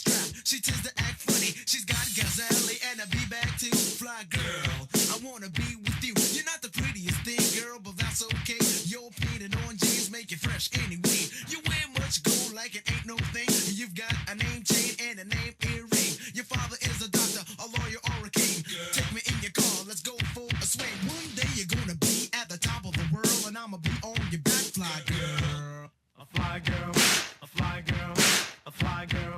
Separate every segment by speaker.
Speaker 1: strap. She tends to act funny. She's got gazelle and a B-bag too. Fly girl, I wanna be with you. You're not the prettiest thing, girl, but that's okay. Your painted on jeans make you fresh anyway. You wear much gold like it ain't no thing. You've got a name chain and a name earring. Your father is a doctor, a lawyer, or a king. Take me in your car, let's go for a swing. One day you're gonna be at the top of the world, and I'ma be on your back, fly girl. A fly girl, a fly girl, a fly girl,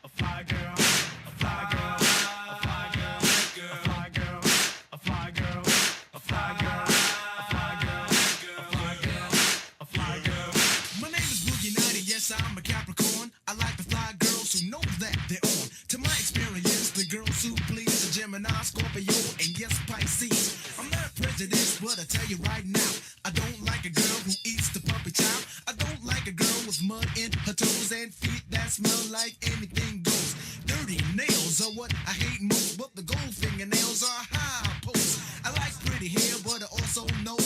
Speaker 1: a fly girl, a fly girl, a fly girl, a fly girl, a fly girl, a fly girl, a fly girl, a fly girl, a fly girl. My name is Boogie Nighty, yes, I'm a Capricorn. I like the fly girls who know that they're on. To my experience, the girls who please the Gemini, Scorpio, and yes, Pisces. I'm not prejudiced, but I tell you right now, I don't like a girl who eats the puppy child. I don't like a girl with mud in her toes and feet that smell like anything goes. Dirty nails are what I hate most, but the gold fingernails are high post. I like pretty hair, but I also know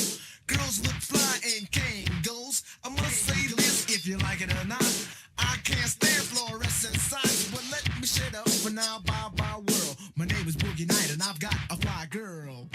Speaker 1: girls look fly and Kangols. I must say this, if you like it or not, I can't stand fluorescent signs, but let me shut up for now, bye bye world. My name is Boogie Night and I've got a fly girl.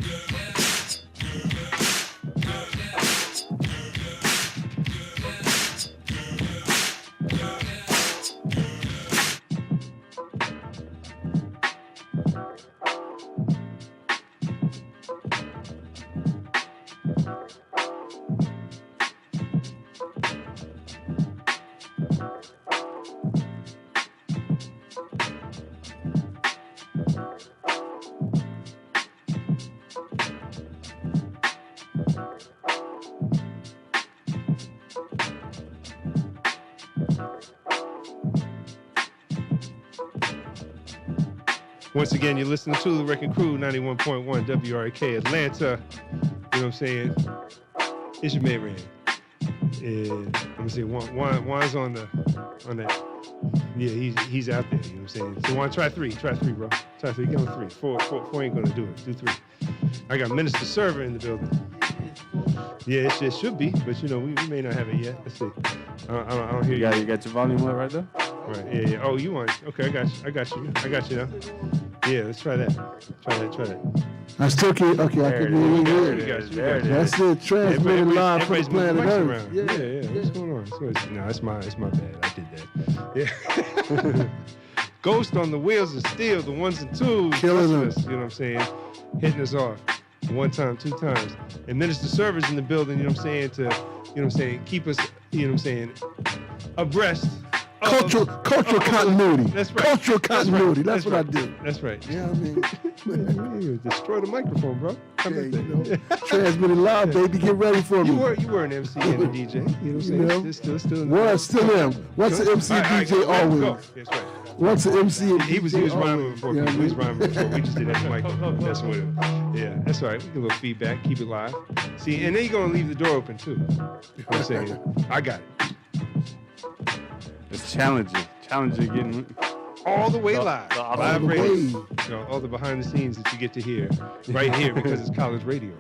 Speaker 2: Once again, you're listening to the Wrecking Crew, 91.1 WRK Atlanta. You know what I'm saying? It's your man, Rand. And let me see, Juan's on that. Yeah, he's out there. You know what I'm saying? So Juan, try three, bro. Try three. Get on three. Four ain't gonna do it. Do three. I got Minister Server in the building. Yeah, it should be, but you know we may not have it yet. Let's see. I don't hear you.
Speaker 3: You got your volume up right there?
Speaker 2: Right. Yeah. Oh, you want? Okay, I got you now. Yeah, let's try that. Try that.
Speaker 4: I still can't. Okay, I can hear you.
Speaker 2: There it is.
Speaker 4: That's it. Transmitting live from the planet Earth.
Speaker 2: Yeah. What's going on? No, it's my bad. I did that. Yeah. Ghost on the wheels of steel, the ones and twos.
Speaker 4: Killing
Speaker 2: us. You know what I'm saying? Hitting us off. One time, two times. And Minister Server's in the building, you know what I'm saying, to, you know what I'm saying, keep us, you know what I'm saying, abreast.
Speaker 4: Cultural continuity.
Speaker 2: That's right.
Speaker 4: Cultural continuity. That's what I do.
Speaker 2: That's right.
Speaker 4: Yeah, I mean.
Speaker 2: You destroy the microphone, bro.
Speaker 4: Transmitting live, baby. Get ready for me.
Speaker 2: You were an MC and a DJ. You know what I'm saying?
Speaker 4: Still am. What's an MC and DJ always?
Speaker 2: That's right.
Speaker 4: What's an MC and DJ
Speaker 2: He was rhyming before.
Speaker 4: Yeah,
Speaker 2: he was rhyming before. We just didn't have the microphone. That's what it was. Yeah, that's all right. We get a little feedback. Keep it live. See, and then you're going to leave the door open, too. You know what I'm saying? I got it.
Speaker 3: It's challenging getting
Speaker 2: all the way live. Live radio. You know, all the behind the scenes that you get to hear right here because it's college radio.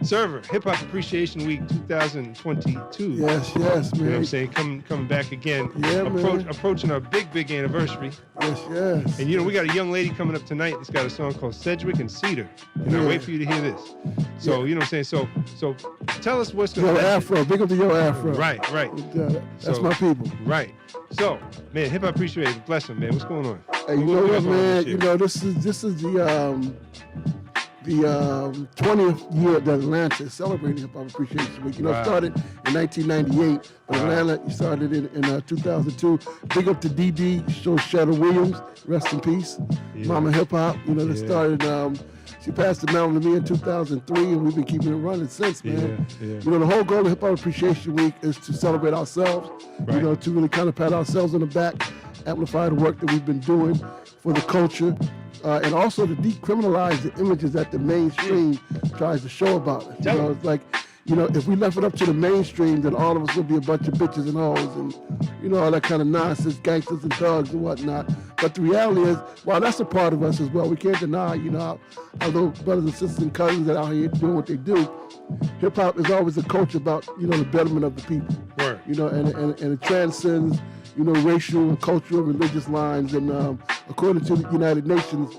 Speaker 2: Server, Hip Hop Appreciation Week 2022.
Speaker 4: Yes, man.
Speaker 2: You know what I'm saying? Coming back again.
Speaker 4: Yeah,
Speaker 2: approaching our big anniversary.
Speaker 4: Yes.
Speaker 2: And you know, we got a young lady coming up tonight that's got a song called Cedric and Cedar. And I wait for you to hear this. So, you know what I'm saying? So tell us what's going on.
Speaker 4: Yo, Aphro. Big up to Yo, Aphro.
Speaker 2: Right.
Speaker 4: That's my people.
Speaker 2: Right. So, man, Hip Hop Appreciation, bless him, man. What's going on?
Speaker 4: Hey, you know what, man? You know, this is the 20th year that Atlanta is celebrating Hip Hop Appreciation Week. You know, it started in 1998, but Atlanta started in 2002. Big up to DD, Shoshetta Williams, rest in peace.
Speaker 2: Yeah.
Speaker 4: Mama Hip Hop, you know, that started, she passed the mountain to me in 2003, and we've been keeping it running since, man.
Speaker 2: Yeah.
Speaker 4: You know, the whole goal of Hip Hop Appreciation Week is to celebrate ourselves, you know, to really kind of pat ourselves on the back, amplify the work that we've been doing for the culture, and also to decriminalize the images that the mainstream tries to show about us. You know, it's like, you know, if we left it up to the mainstream, then all of us would be a bunch of bitches and hoes and, you know, all that kind of nonsense, gangsters and thugs and whatnot. But the reality is, while that's a part of us as well, we can't deny, you know, our little brothers and sisters and cousins that are out here doing what they do. Hip hop is always a culture about, you know, the betterment of the people.
Speaker 2: Word.
Speaker 4: You know, and it transcends, racial and cultural and religious lines. And according to the United Nations,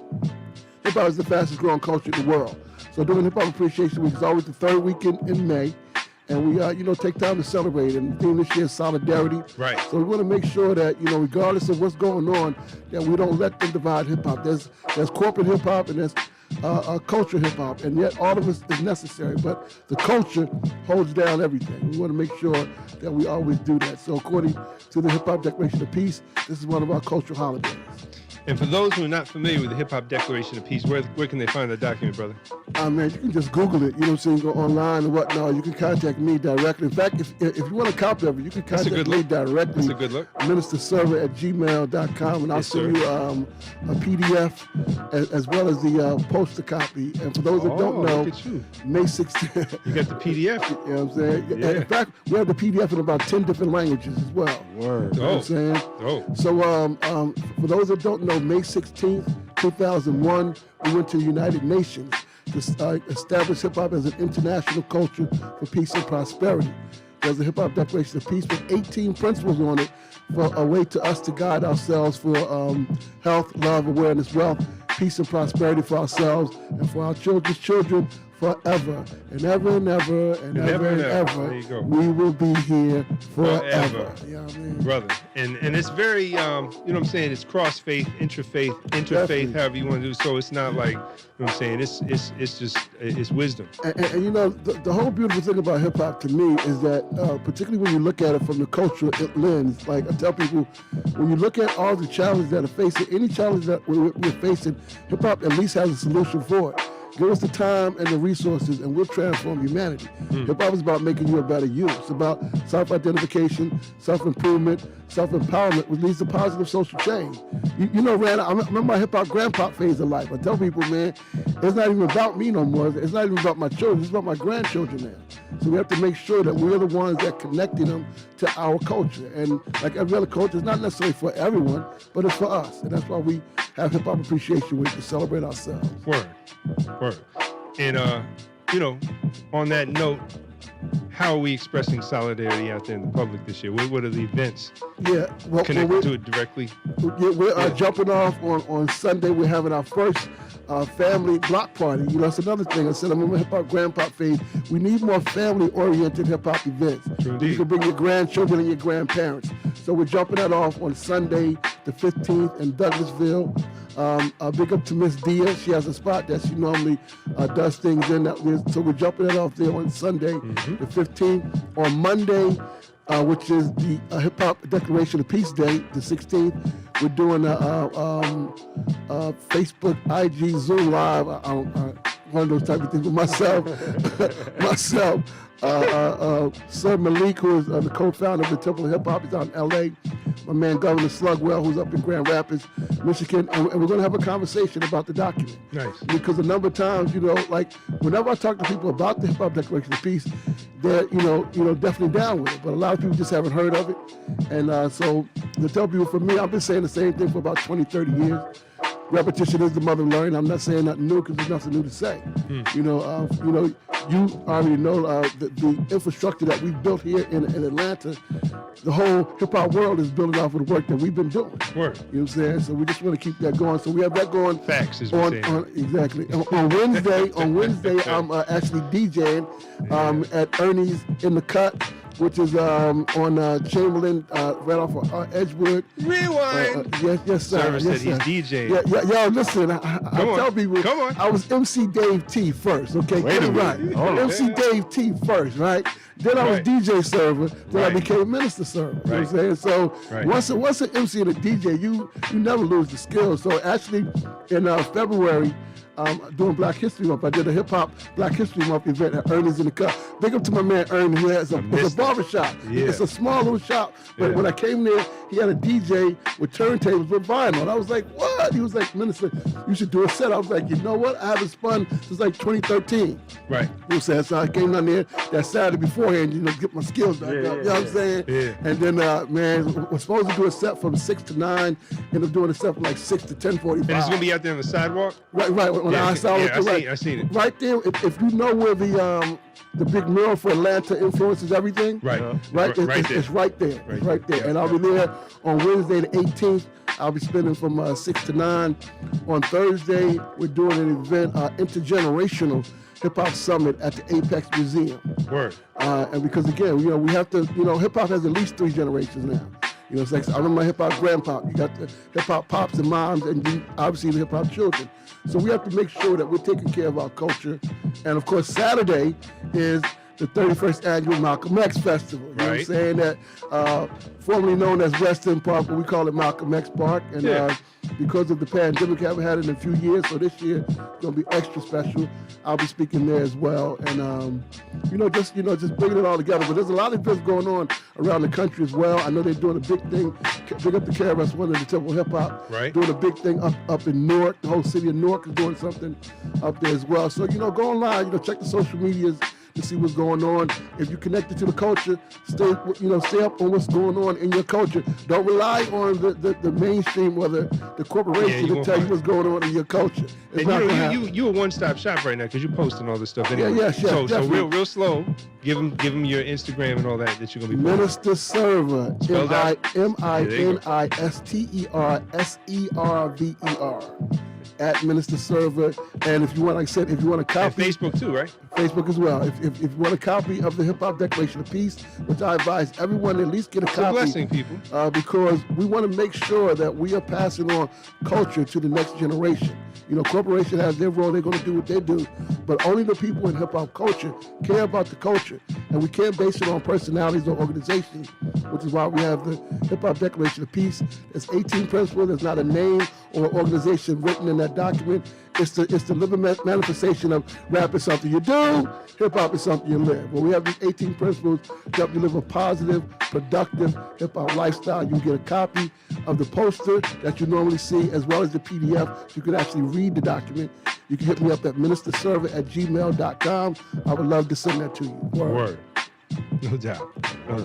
Speaker 4: hip hop is the fastest growing culture in the world. So during Hip Hop Appreciation Week, it's always the third weekend in May. And we, take time to celebrate. And the theme this year is solidarity.
Speaker 2: Right.
Speaker 4: So we want to make sure that, regardless of what's going on, that we don't let them divide hip hop. There's corporate hip hop and there's culture hip hop, and yet all of us is necessary. But the culture holds down everything. We want to make sure that we always do that. So according to the Hip Hop Declaration of Peace, this is one of our cultural holidays.
Speaker 2: And for those who are not familiar with the Hip Hop Declaration of Peace, where can they find that document, brother?
Speaker 4: Man, you can just Google it, go online and whatnot. You can contact me directly. In fact, if you want a copy of it, you can contact me directly.
Speaker 2: That's a good look.
Speaker 4: ministerserver@gmail.com, and I'll send you a PDF as well as the poster copy. And for those that don't know,
Speaker 2: look at you.
Speaker 4: May 16th.
Speaker 2: You got the PDF.
Speaker 4: You know what I'm saying?
Speaker 2: Yeah.
Speaker 4: In fact, we have the PDF in about 10 different languages as well.
Speaker 3: Word.
Speaker 4: You know what I'm saying?
Speaker 2: Oh.
Speaker 4: So for those that don't know, May 16th, 2001, we went to the United Nations to establish hip-hop as an international culture for peace and prosperity. There's a Hip-Hop Declaration of Peace with 18 principles on it for a way to us to guide ourselves for health, love, awareness, wealth, peace and prosperity for ourselves and for our children's children forever and ever and ever and ever and ever.
Speaker 2: There you go.
Speaker 4: We will be here forever. You know what I mean?
Speaker 2: Brother. And it's very, you know what I'm saying? It's cross-faith, interfaith,
Speaker 4: Definitely.
Speaker 2: however you want to do. So it's not like, you know what I'm saying? It's just, it's wisdom.
Speaker 4: And the whole beautiful thing about hip hop to me is that, particularly when you look at it from the cultural lens, like I tell people, when you look at all the challenges that are facing, any challenge that we're facing, hip hop at least has a solution for it. Give us the time and the resources, and we'll transform humanity. Hip hop is about making you a better you. It's about self-identification, self-improvement, self-empowerment, which leads to positive social change. Rand, I remember my hip hop grandpa phase of life. I tell people, man, it's not even about me no more. It's not even about my children. It's about my grandchildren now. So we have to make sure that we're the ones that connecting them to our culture. And like every other culture, it's not necessarily for everyone, but it's for us. And that's why we have Hip Hop Appreciation Week to celebrate ourselves.
Speaker 2: Word. And, on that note, how are we expressing solidarity out there in the public this year? What are the events connected to it directly?
Speaker 4: We're jumping off on Sunday. We're having our first family block party. That's another thing. I said, I'm a hip hop grandpa phase. We need more family-oriented hip hop events.
Speaker 2: True
Speaker 4: You can bring your grandchildren and your grandparents. So we're jumping that off on Sunday, the 15th in Douglasville. Big up to Miss Dia. She has a spot that she normally does things in. So we're jumping that off there on Sunday, the 15th. On Monday, which is the Hip Hop Declaration of Peace Day, the 16th, we're doing a Facebook, IG, Zoom Live, one of those type of things with myself. Sir Malik, who is the co-founder of the Temple of Hip Hop, is out in LA. My man Governor Slugwell, who's up in Grand Rapids, Michigan, and we're going to have a conversation about the document.
Speaker 2: Nice.
Speaker 4: Because a number of times, like whenever I talk to people about the Hip Hop Declaration of Peace, they're definitely down with it, but a lot of people just haven't heard of it. And so to tell people, for me, I've been saying the same thing for about 20, 30 years. Repetition is the mother of learning. I'm not saying nothing new because there's nothing new to say. You already know the infrastructure that we built here in Atlanta. The whole hip hop world is building off of the work that we've been doing.
Speaker 2: Word.
Speaker 4: You know what I'm saying? So we just want to keep that going. So we have that going.
Speaker 2: Facts is what
Speaker 4: on exactly. On Wednesday, I'm actually DJing at Ernie's in the Cut, which is on Chamberlain, right off of Edgewood.
Speaker 2: Rewind.
Speaker 4: Yes, sir.
Speaker 2: Service
Speaker 4: yes,
Speaker 2: that he's
Speaker 4: sir.
Speaker 2: DJing.
Speaker 4: Yo, listen, I tell people,
Speaker 2: Come on.
Speaker 4: I was MC Dave T first, okay?
Speaker 3: Wait a
Speaker 4: Get it
Speaker 3: minute.
Speaker 4: right.
Speaker 3: Hold on.
Speaker 4: MC Dave T first, right? Then I was
Speaker 2: Right.
Speaker 4: DJ server, then I
Speaker 2: Right.
Speaker 4: became minister server. You know what I'm saying? So
Speaker 2: Right.
Speaker 4: once an MC and a DJ, you never lose the skills. So actually in February, doing Black History Month, I did a hip hop Black History Month event at Ernie's in the Cut. Big up to my man Ernie, who has it's a barbershop.
Speaker 2: Yeah.
Speaker 4: It's a small little shop, but
Speaker 2: Yeah.
Speaker 4: when I came there, he had a DJ with turntables with vinyl. And I was like, what? He was like, Minister, you should do a set. I was like, you know what? I haven't spun since like 2013.
Speaker 2: Right.
Speaker 4: You know what I'm saying? So I came down there that Saturday beforehand, get my skills back up. You know what I'm saying?
Speaker 2: Yeah.
Speaker 4: And then, we're supposed to do a set from 6 to 9. Ended up doing a set from like 6 to 10:45.
Speaker 2: And it's going to be out there on the sidewalk?
Speaker 4: Right, on the outside.
Speaker 2: I seen it.
Speaker 4: Right there, if you know where the big mural for Atlanta influences everything,
Speaker 2: Right,
Speaker 4: right,
Speaker 2: there.
Speaker 4: it's right there. It's right there.
Speaker 2: Yeah,
Speaker 4: And I'll be there on Wednesday the 18th. I'll be spending from 6 to 9. On Thursday, we're doing an event, intergenerational hip hop summit at the Apex Museum.
Speaker 2: Word.
Speaker 4: And because again, we have to, hip hop has at least 3 generations now. It's like, I remember my hip hop grandpa. You got the hip hop pops and moms, and you, obviously the hip hop children. So we have to make sure that we're taking care of our culture. And of course, Saturday is the 31st annual Malcolm X Festival. You know what I'm saying? That formerly known as Western Park, but we call it Malcolm X Park. And because of the pandemic, haven't had it in a few years, so this year it's gonna be extra special. I'll be speaking there as well, and just bringing it all together. But there's a lot of events going on around the country as well. I know they're doing a big thing. Big up the KRS One of the Temple Hip Hop, doing a big thing up in Newark. The whole city of Newark is doing something up there as well. So go online, check the social medias to see what's going on. If you're connected to the culture, stay up on what's going on in your culture. Don't rely on the mainstream or the corporation to tell you what's going on in your culture. It's
Speaker 2: and you a one-stop shop right now because you're posting all this stuff anyway.
Speaker 4: Yeah,
Speaker 2: so real slow. Give them your Instagram and all that you're gonna be posting.
Speaker 4: Minister Server, MINISTERSERVER. At Minister Server, and if you want, like I said, if you want a copy,
Speaker 2: and Facebook too, right?
Speaker 4: Facebook as well. If you want a copy of the Hip Hop Declaration of Peace, which I advise everyone to at least get a copy.
Speaker 2: It's a blessing, people.
Speaker 4: Because we want to make sure that we are passing on culture to the next generation. Corporation has their role; they're going to do what they do, but only the people in hip hop culture care about the culture, and we can't base it on personalities or organizations, which is why we have the Hip Hop Declaration of Peace. There's 18 principles. There's not a name or an organization written in that document. It's the living manifestation of rap is something you do, hip hop is something you live. Well, we have these 18 principles to help you live a positive, productive hip hop lifestyle. You get a copy of the poster that you normally see, as well as the PDF, so you can actually read the document. You can hit me up at ministerserver@gmail.com. I would love to send that to you.
Speaker 2: Word. No doubt.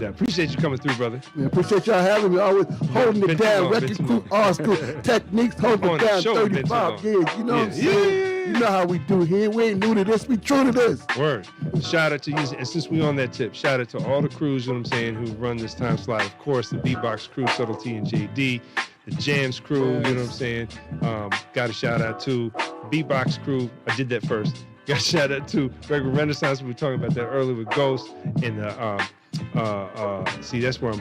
Speaker 2: Appreciate you coming through, brother.
Speaker 4: Yeah, appreciate y'all having me. Always holding it down. Wrecking Crew, Art School, Techniques, holding it down. 35 years. You know what I'm saying? You know how we do here. We ain't new to this. We true to this.
Speaker 2: Word. Shout out to you. And since we on that tip, shout out to all the crews, who run this time slot. Of course, the Beatbox crew, Subtlety and JD. The Jams crew, you know what I'm saying? Got a shout out to Beatbox crew. I did that first. Got a shout out to Regular Renaissance. We were talking about that earlier with Ghost and see, that's where I'm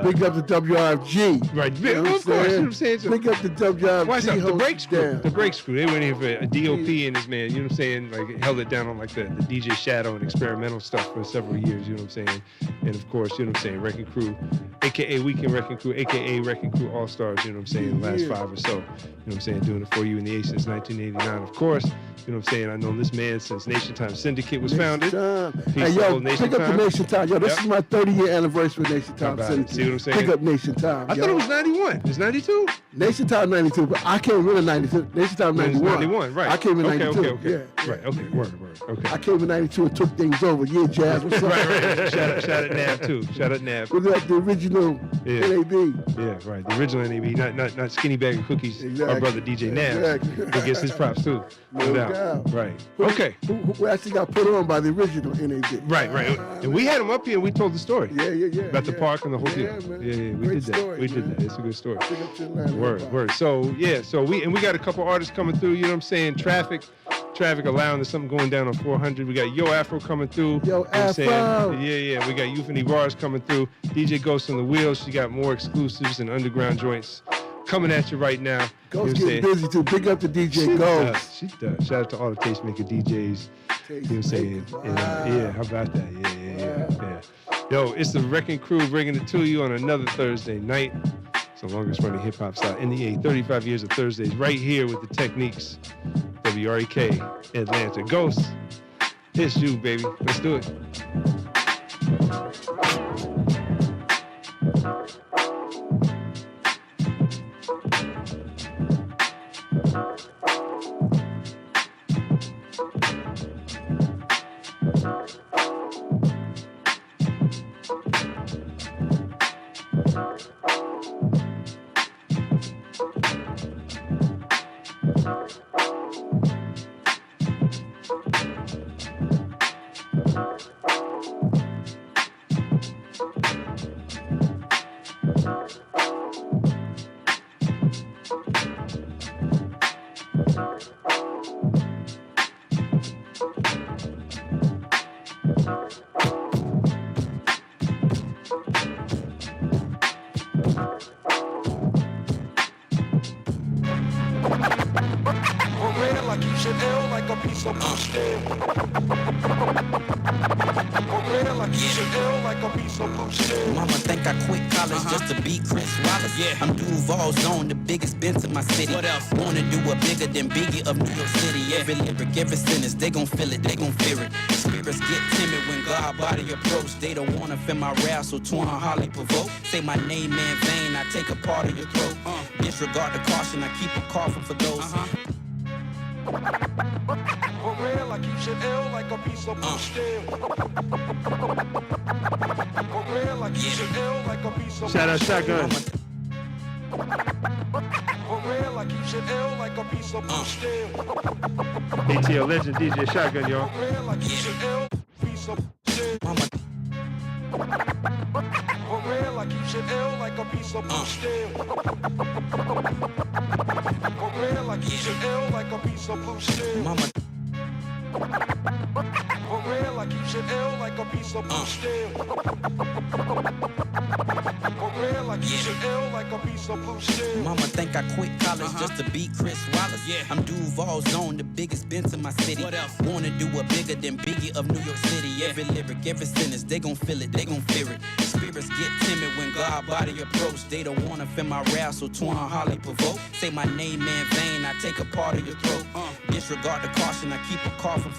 Speaker 4: big up the WRFG.
Speaker 2: Right, of course, you know what I'm saying? So,
Speaker 4: big up the WRFG.
Speaker 2: Why the Break Crew? The Break Crew. They went in for a DOP and his man, you know what I'm saying? Like, held it down on like the DJ Shadow and experimental stuff for several years, you know what I'm saying? And of course, you know what I'm saying? Wrecking Crew, aka Weekend Wrecking Crew, aka Wrecking Crew All Stars, you know what I'm saying? The last 5 or so, you know what I'm saying? Doing it for you in the A since 1989, of course. You know what I'm saying? I've known this man since Nation Time Syndicate was founded.
Speaker 4: Hey, yo, pick up the Nation Time. Yo, this is my 30-year anniversary with Nation Time Syndicate.
Speaker 2: See what I'm saying?
Speaker 4: Pick up Nation Time.
Speaker 2: I thought it was 91. It's 92?
Speaker 4: Nation Time 92, but I came in 92. Nation Time 91.
Speaker 2: 91, right.
Speaker 4: I came in 92.
Speaker 2: Okay.
Speaker 4: Yeah.
Speaker 2: Right, okay, word. Okay.
Speaker 4: I came in 92 and took things over. Yeah, Jazz, what's up?
Speaker 2: right. Shout out Nav, too. Shout out Nav.
Speaker 4: Was that the original NAB?
Speaker 2: Yeah, right. The original NAB, not Skinny Bag of Cookies.
Speaker 4: Exactly.
Speaker 2: Our brother DJ Nav. He gets his props, too. No doubt. Right. Okay.
Speaker 4: Who actually got put on by the original NAB.
Speaker 2: Right. And we had him up here and we told the story.
Speaker 4: Yeah.
Speaker 2: About the park and the whole deal.
Speaker 4: Man.
Speaker 2: Yeah, we
Speaker 4: Great
Speaker 2: did that.
Speaker 4: story,
Speaker 2: We did that. It's a good story.
Speaker 4: Word.
Speaker 2: So we got a couple artists coming through, you know what I'm saying? Traffic allowing. There's something going down on 400. We got Yo Aphro coming through.
Speaker 4: Yo Aphro.
Speaker 2: Yeah. We got Euphony Bars coming through. DJ Ghost on the wheels. She got more exclusives and underground joints coming at you right now.
Speaker 4: Ghost getting busy too. Big up to DJ Ghost.
Speaker 2: She does. Shout out to all the tastemaker DJs. You know what I'm saying? And, how about that? Yeah. Yo, it's the Wrecking Crew bringing it to you on another Thursday night. It's the longest running hip hop slot in the A. 35 years of Thursdays, right here with the Techniques. WREK Atlanta. Ghost, it's you, baby. Let's do it.
Speaker 1: should ill like a piece of blue steel. For real, like you should ill like a piece of blue steel.
Speaker 5: Mama think I quit college just to be Chris Wallace. Yeah. I'm Duval Zone, the biggest Benz in my city. What else? Wanna do a bigger than Biggie of New York City. Every lyric, every sentence, they gon' feel it, they gon' fear it. Spirits get timid when God body approach. They don't wanna feel my wrath, so torn Holly provoke. Say my name in vain, I take a part of your throat. Disregard the caution, I keep a coffin for those.
Speaker 1: For real, like you should ill like a piece of blue steel. For real, like you should ill like a piece of
Speaker 2: Shout out Shotgun.
Speaker 1: For real, like you should ill like a piece of blue steel.
Speaker 2: ATL legend DJ Shotgun, y'all.
Speaker 1: For real, like you should ill piece of steel.
Speaker 5: Mama,
Speaker 1: For real, like you should ill like a piece of blue steel. For real, like you should ill like a piece of blue steel.
Speaker 5: mama,
Speaker 1: For real, like you should ill like a piece of blue steel. For real, like you should ill like a piece of blue steel.
Speaker 5: mama think I quit college just to be Chris Wallace. Yeah. I'm Duval Zone, the biggest Benz in my city. What else? Wanna do a bigger than Biggie of New York City. Every lyric, every sentence, they gon' feel it, they gon' fear it. Spirits get timid when God body approach. They don't wanna feel my wrath, so torn Holly provoke. Say my name in vain, I take a part of your throat. Disregard the caution, I keep a coffin for